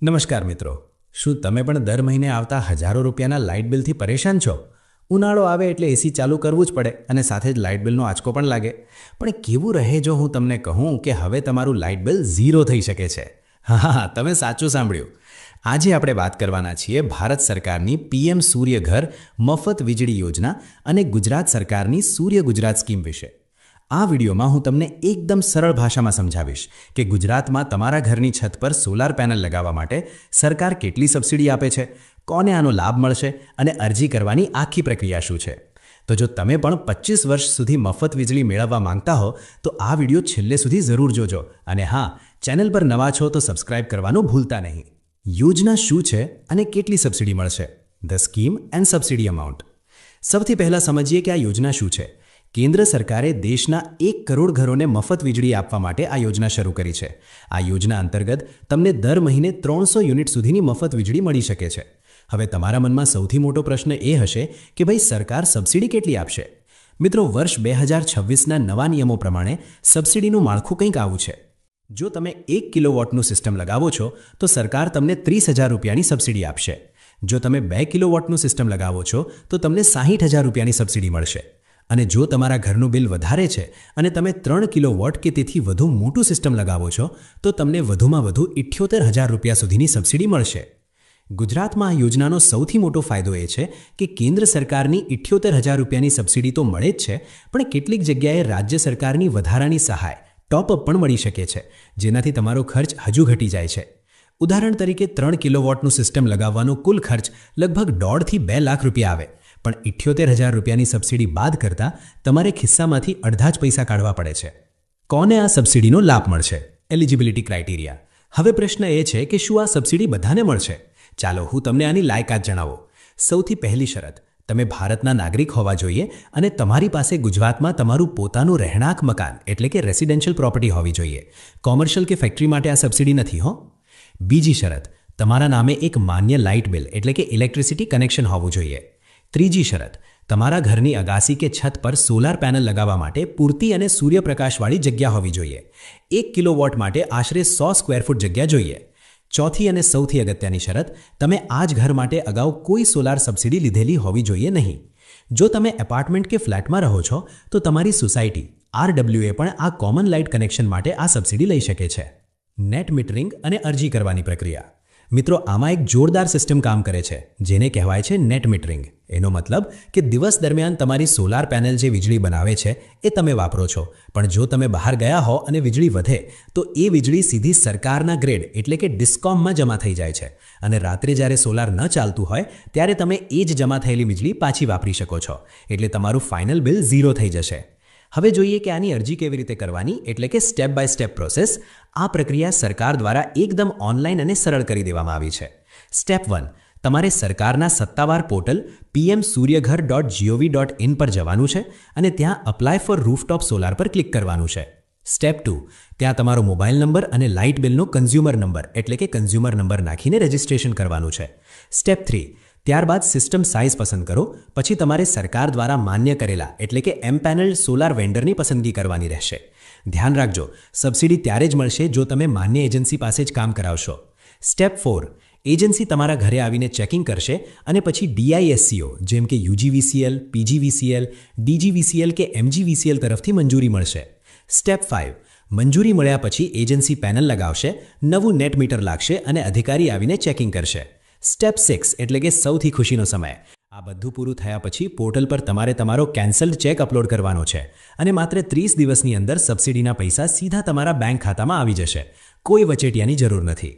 નમસ્કાર મિત્રો, શું તમે પણ દર મહિને આવતા હજારો રૂપિયાના લાઇટ બિલથી પરેશાન છો? ઉનાળો આવે એટલે એસી ચાલુ કરવું જ પડે અને સાથે જ લાઇટ બિલનો આંચકો પણ લાગે. પણ કેવું રહે જો હું તમને કહું કે હવે તમારું લાઇટ બિલ ઝીરો થઈ શકે છે? હા, તમે સાચું સાંભળ્યું. આજે આપણે વાત કરવાના છીએ ભારત સરકારની પીએમ સૂર્ય ઘર મફત વીજળી યોજના અને ગુજરાત સરકારની સૂર્ય ગુજરાત સ્કીમ વિશે. આ વિડીયોમાં હું તમને એકદમ સરળ ભાષામાં સમજાવીશ કે ગુજરાતમાં તમારા ઘરની છત પર સોલાર પેનલ લગાવવા માટે સરકાર કેટલી સબસિડી આપે છે, કોને આનો લાભ મળશે અને અરજી કરવાની આખી પ્રક્રિયા શું છે. તો જો તમે પણ 25 વર્ષ સુધી મફત વીજળી મેળવવા માંગતા હો તો આ વિડીયો છેલ્લે સુધી જરૂર જોજો. અને હા, ચેનલ પર નવા છો તો સબસ્ક્રાઇબ કરવાનું ભૂલતા નહીં. યોજના શું છે અને કેટલી સબસિડી મળશે? The scheme and subsidy amount. સૌથી પહેલાં સમજીએ કે આ યોજના શું છે. કેન્દ્ર સરકારે દેશના 1 કરોડ ઘરોને મફત વીજળી આપવા માટે આ યોજના શરૂ કરી છે. આ યોજના અંતર્ગત તમને દર મહિને 300 યુનિટ સુધીની મફત વીજળી મળી શકે છે. હવે તમારા મનમાં સૌથી મોટો પ્રશ્ન એ હશે કે ભાઈ સરકાર સબસિડી કેટલી આપશે? મિત્રો, વર્ષ 2026ના નવા નિયમો પ્રમાણે સબસિડીનું માળખું કંઈક આવું છે. જો તમે 1 કિલોવોટનું સિસ્ટમ લગાવો છો તો સરકાર તમને 30,000 રૂપિયાની સબસિડી આપશે. જો તમે 2 કિલોવોટનું સિસ્ટમ લગાવો છો તો તમને 60,000 રૂપિયાની સબસિડી મળશે. અને જો તમારા ઘરનું બિલ વધારે છે અને તમે 3 કિલોવોટ કે તેથી વધુ મોટું સિસ્ટમ લગાવો છો તો તમને વધુમાં વધુ 78,000 રૂપિયા સુધીની સબસિડી મળશે. ગુજરાતમાં આ યોજનાનો સૌથી મોટો ફાયદો એ છે કે કેન્દ્ર સરકારની 78,000 રૂપિયાની સબસિડી તો મળે જ છે, પણ કેટલીક જગ્યાએ રાજ્ય સરકારની વધારાની સહાય ટોપઅપ પણ મળી શકે છે, જેનાથી તમારો ખર્ચ હજુ ઘટી જાય છે. ઉદાહરણ તરીકે 3 કિલોવોટનું સિસ્ટમ લગાવવાનો કુલ ખર્ચ લગભગ 1.5 થી 2 લાખ રૂપિયા આવે, પણ 78,000 રૂપિયાની સબસિડી બાદ કરતાં તમારે ખિસ્સામાંથી અડધા જ પૈસા કાઢવા પડે છે. કોને આ સબસિડીનો લાભ મળશે? Eligibility criteria. હવે પ્રશ્ન એ છે કે શું આ સબસિડી બધાને મળશે? ચાલો હું તમને આની લાયકાત જણાવું. સૌથી પહેલી શરત, તમે ભારતના નાગરિક હોવા જોઈએ અને તમારી પાસે ગુજરાતમાં તમારું પોતાનું રહેણાંક મકાન એટલે કે રેસિડેન્શિયલ પ્રોપર્ટી હોવી જોઈએ. કોમર્શિયલ કે ફેક્ટરી માટે આ સબસિડી નથી હો. બીજી શરત, તમારા નામે એક માન્ય લાઇટ બિલ એટલે કે ઇલેક્ટ્રિસિટી કનેક્શન હોવું જોઈએ. ત્રીજી શરત, તમારા ઘરની અગાસી કે છત પર સોલાર પેનલ લગાવવા માટે પૂરતી અને સૂર્યપ્રકાશવાળી જગ્યા હોવી જોઈએ. 1 કિલોવોટ માટે આશરે 100 સ્ક્વેર ફૂટ જગ્યા જોઈએ. ચોથી અને સૌથી અગત્યની શરત, તમે આ જ ઘર માટે અગાઉ કોઈ સોલાર સબસિડી લીધેલી હોવી જોઈએ નહીં. જો તમે એપાર્ટમેન્ટ કે ફ્લેટમાં રહો છો તો તમારી સોસાયટી RWA પણ આ કોમન લાઇટ કનેક્શન માટે આ સબસિડી લઈ શકે છે. નેટ મીટરિંગ અને અરજી કરવાની પ્રક્રિયા. મિત્રો, આમાં એક જોરદાર સિસ્ટમ કામ કરે છે જેને કહેવાય છે નેટ મીટરિંગ. એનો મતલબ કે દિવસ દરમિયાન તમારી સોલાર પેનલ જે વીજળી બનાવે છે એ તમે વાપરો છો, પણ જો તમે બહાર ગયા હો અને વીજળી વધે તો એ વીજળી સીધી સરકારના ગ્રેડ એટલે કે ડિસ્કોમમાં જમા થઈ જાય છે અને રાત્રે જ્યારે સોલાર ન ચાલતું હોય ત્યારે તમે એ જ જમા થયેલી વીજળી પાછી વાપરી શકો છો. એટલે તમારું ફાઇનલ બિલ ઝીરો થઈ જશે. હવે જોઈએ કે આની અરજી કેવી રીતે કરવાની, એટલે કે સ્ટેપ બાય સ્ટેપ પ્રોસેસ. આ પ્રક્રિયા સરકાર દ્વારા એકદમ ઓનલાઈન અને સરળ કરી દેવામાં આવી છે. સ્ટેપ 1, તમારે સરકારના સત્તાવાર પોર્ટલ pmsuryaghar.gov.in પર જવાનું છે અને ત્યાં અપ્લાય ફોર રૂફટોપ સોલાર પર ક્લિક કરવાનું છે. સ્ટેપ 2, ત્યાં તમારો મોબાઈલ નંબર અને લાઇટ બિલનો કન્ઝ્યુમર નંબર એટલે કે કન્ઝ્યુમર નંબર નાખીને રજિસ્ટ્રેશન કરવાનું છે. સ્ટેપ 3, ત્યારબાદ સિસ્ટમ સાઇઝ પસંદ કરો. પછી તમારે સરકાર દ્વારા માન્ય કરેલા એટલે કે એમપેનલ સોલાર વેન્ડરની પસંદગી કરવાની રહેશે. ધ્યાન રાખજો, સબસિડી ત્યારે જ મળશે જો તમે માન્ય એજન્સી પાસે જ કામ કરાવશો. સ્ટેપ 4, એજન્સી તમારા ઘરે આવીને ચેકિંગ કરશે અને પછી DISCO જેમ કે UGVCL, PGVCL, DGVCL કે MGVCL તરફથી મંજૂરી મળશે. સ્ટેપ 5, મંજૂરી મળ્યા પછી એજન્સી પેનલ લગાવશે, નવું નેટ મીટર લાગશે અને અધિકારી આવીને ચેકિંગ કરશે. સ્ટેપ 6 એટલે કે સૌથી ખુશીનો સમય. આ બધું પૂરું થયા પછી પોર્ટલ પર તમારે તમારો કેન્સલ્ડ ચેક અપલોડ કરવાનો છે અને માત્ર 30 દિવસની અંદર સબસિડીના પૈસા સીધા તમારા બેંક ખાતામાં આવી જશે. કોઈ વચેટિયાની જરૂર નથી.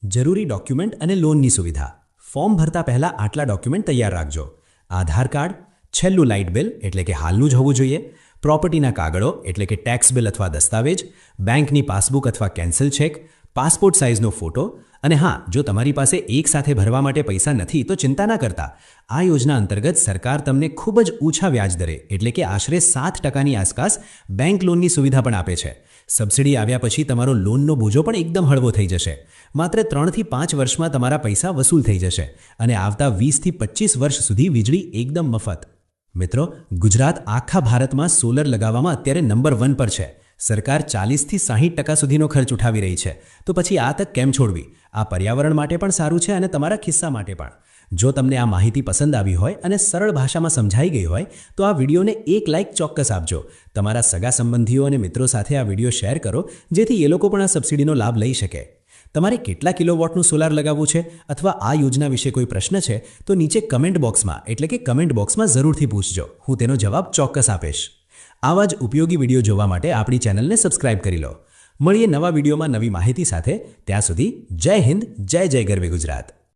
જરૂરી ડોક્યુમેન્ટ અને લોનની સુવિધા. ફોર્મ ભરતા પહેલાં આટલા ડોક્યુમેન્ટ તૈયાર રાખજો. આધાર કાર્ડ, છેલ્લું લાઇટ બિલ એટલે કે હાલનું જ હોવું જોઈએ, પ્રોપર્ટીના કાગળો એટલે કે ટેક્સ બિલ અથવા દસ્તાવેજ, બેંકની પાસબુક અથવા કેન્સલ ચેક, પાસપોર્ટ સાઇઝનો ફોટો. અને હા, જો તમારી પાસે એક સાથે ભરવા માટે પૈસા નથી તો ચિંતા ના કરતા. આ યોજના અંતર્ગત સરકાર તમને ખૂબ જ ઓછા વ્યાજ દરે એટલે કે આશરે 7%ની આસપાસ બેંક લોનની સુવિધા પણ આપે છે. સબસિડી આવ્યા પછી તમારો લોનનો બોજો પણ એકદમ હળવો થઈ જશે. માત્ર 3 થી 5 વર્ષમાં તમારા પૈસા વસૂલ થઈ જશે અને આવતા 20 થી 25 વર્ષ સુધી વીજળી એકદમ મફત. મિત્રો, ગુજરાત આખા ભારતમાં સોલર લગાવવામાં અત્યારે નંબર 1 પર છે. સરકાર 40થી 60% સુધીનો ખર્ચ ઉઠાવી રહી છે, તો પછી આ તક કેમ છોડવી? આ પર્યાવરણ માટે પણ સારું છે અને તમારા ખિસ્સા માટે પણ. જો તમને આ માહિતી પસંદ આવી હોય અને સરળ ભાષામાં સમજાઈ ગઈ હોય તો આ વિડીયોને એક લાઇક ચોક્કસ આપજો. તમારા સગા સંબંધીઓ અને મિત્રો સાથે આ વિડીયો શેર કરો, જેથી એ લોકો પણ આ સબસિડીનો લાભ લઈ શકે. તમારે કેટલા કિલોવોટનું સોલાર લગાવવું છે અથવા આ યોજના વિશે કોઈ પ્રશ્ન છે તો નીચે કમેન્ટ બોક્સમાં જરૂરથી પૂછજો. હું તેનો જવાબ ચોક્કસ આપીશ. આવા જ ઉપયોગી વિડીયો જોવા માટે આપણી ચેનલને સબસ્ક્રાઇબ કરી લો. મળીએ નવા વિડીયોમાં નવી માહિતી સાથે. ત્યાં સુધી જય હિન્દ, જય જય ગરવી ગુજરાત.